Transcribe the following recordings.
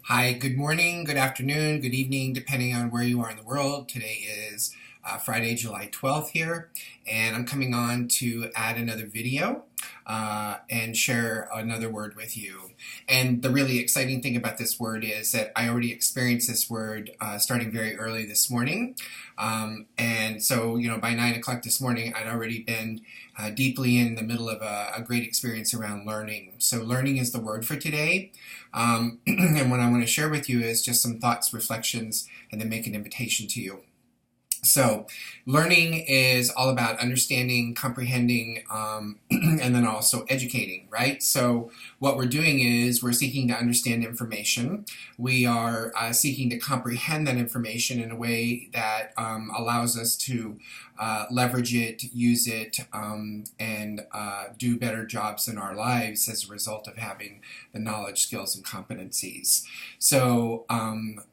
Hi, good morning, good afternoon, good evening, depending on where you are in the world. Today is Friday, July 12th here, and I'm coming on to add another video and share another word with you. And the really exciting thing about this word is that I already experienced this word starting very early this morning. And so, by 9 o'clock this morning, I'd already been deeply in the middle of a great experience around learning. So learning is the word for today. And what I want to share with you is just some thoughts, reflections, and then make an invitation to you. So learning is all about understanding, comprehending, and then also educating, right? So what we're doing is we're seeking to understand information. We are seeking to comprehend that information in a way that allows us to leverage it, use it, and do better jobs in our lives as a result of having the knowledge, skills, and competencies. So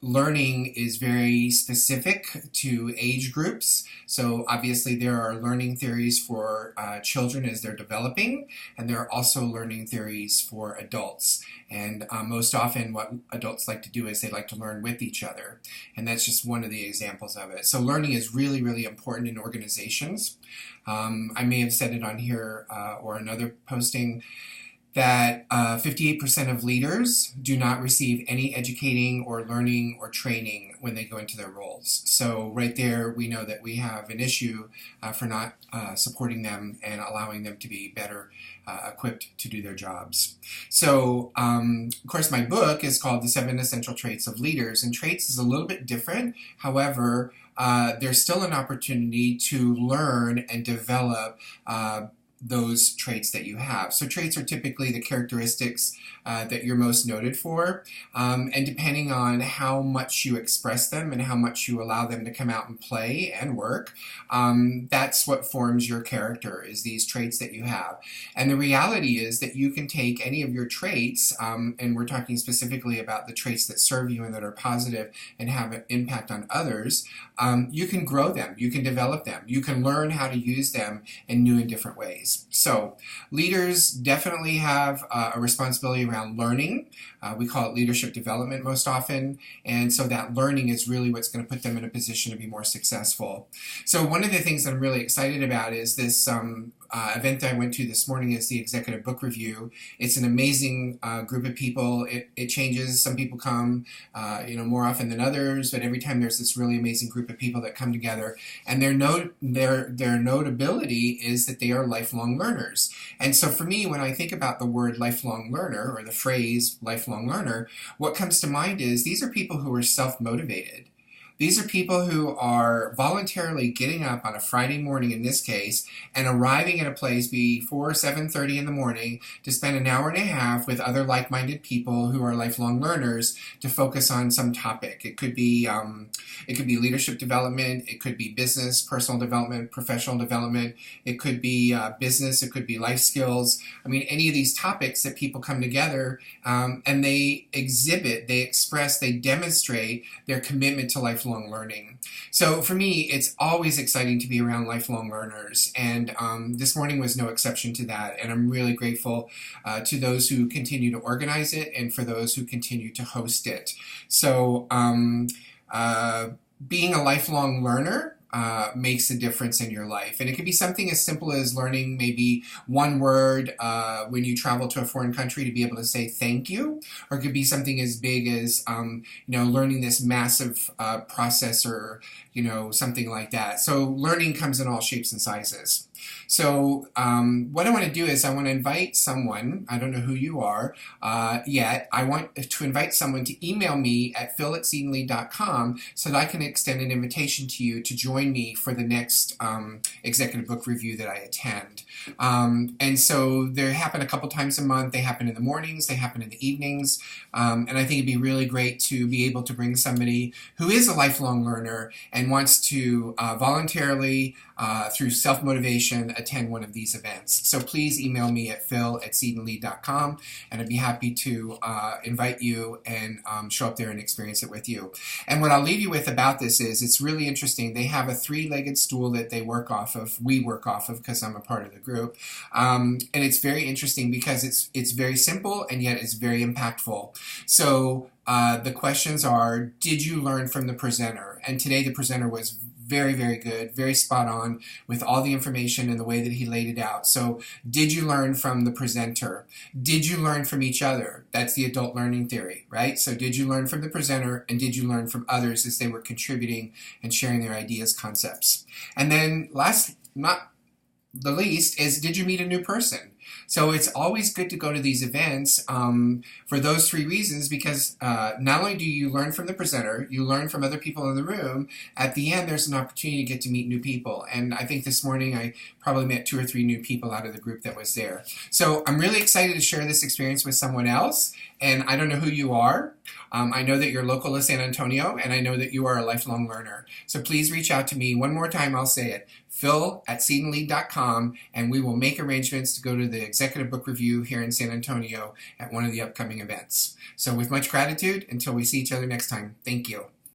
learning is very specific to age groups. So obviously there are learning theories for children as they're developing, and there are also learning theories for adults. And most often what adults like to do is they like to learn with each other. And that's just one of the examples of it. So learning is really, really important in organizations. I may have said it on here or another posting that 58% of leaders do not receive any educating or learning or training when they go into their roles. So right there, we know that we have an issue for not supporting them and allowing them to be better equipped to do their jobs. So, of course, my book is called The 7 Essential Traits of Leaders, and traits is a little bit different. However, there's still an opportunity to learn and develop those traits that you have. So traits are typically the characteristics that you're most noted for, and depending on how much you express them and how much you allow them to come out and play and work, that's what forms your character, is these traits that you have. And the reality is that you can take any of your traits, and we're talking specifically about the traits that serve you and that are positive and have an impact on others. You can grow them, you can develop them, you can learn how to use them in new and different ways. So leaders definitely have a responsibility around learning. We call it leadership development most often. And so that learning is really what's going to put them in a position to be more successful. So one of the things that I'm really excited about is this event that I went to this morning is the Executive Book Review. It's an amazing group of people. It changes. Some people come more often than others, but every time there's this really amazing group of people that come together, and their notability is that they are lifelong learners. And so for me, when I think about the word lifelong learner or the phrase lifelong learner, what comes to mind is these are people who are self-motivated. These are people who are voluntarily getting up on a Friday morning, in this case, and arriving at a place before 7:30 in the morning to spend an hour and a half with other like-minded people who are lifelong learners to focus on some topic. It could be leadership development, it could be business, personal development, professional development, it could be business, it could be life skills. I mean, any of these topics that people come together and they exhibit, they express, they demonstrate their commitment to lifelong learning. So for me, it's always exciting to be around lifelong learners, and this morning was no exception to that, and I'm really grateful to those who continue to organize it and for those who continue to host it. So being a lifelong learner makes a difference in your life. And it could be something as simple as learning maybe one word when you travel to a foreign country to be able to say thank you, or it could be something as big as learning this massive process, or something like that. So learning comes in all shapes and sizes. So what I want to do is I want to invite someone, I don't know who you are yet, I want to invite someone to email me at phil@setonlee.com so that I can extend an invitation to you to join me for the next Executive Book Review that I attend. And so they happen a couple times a month. They happen in the mornings, they happen in the evenings, and I think it'd be really great to be able to bring somebody who is a lifelong learner and wants to voluntarily, through self-motivation, attend one of these events. So please email me at phil@setonlee.com, and I'd be happy to invite you and show up there and experience it with you. And what I'll leave you with about this is it's really interesting. They have a three-legged stool that they work off of. We work off of because I'm a part of the group. And it's very interesting because it's very simple and yet it's very impactful. So The questions are, did you learn from the presenter? And today the presenter was very, very good, very spot on with all the information and the way that he laid it out. So did you learn from the presenter? Did you learn from each other? That's the adult learning theory, right? So did you learn from the presenter, and did you learn from others as they were contributing and sharing their ideas, concepts? And then last, not the least, is did you meet a new person? So it's always good to go to these events for those three reasons, because not only do you learn from the presenter, you learn from other people in the room. At the end, there's an opportunity to get to meet new people. And I think this morning I probably met 2 or 3 new people out of the group that was there. So I'm really excited to share this experience with someone else. And I don't know who you are. I know that you're local to San Antonio, and I know that you are a lifelong learner. So please reach out to me. One more time, I'll say it. Phil@seedandlead.com, and we will make arrangements to go to the Executive Book Review here in San Antonio at one of the upcoming events. So with much gratitude, until we see each other next time, thank you.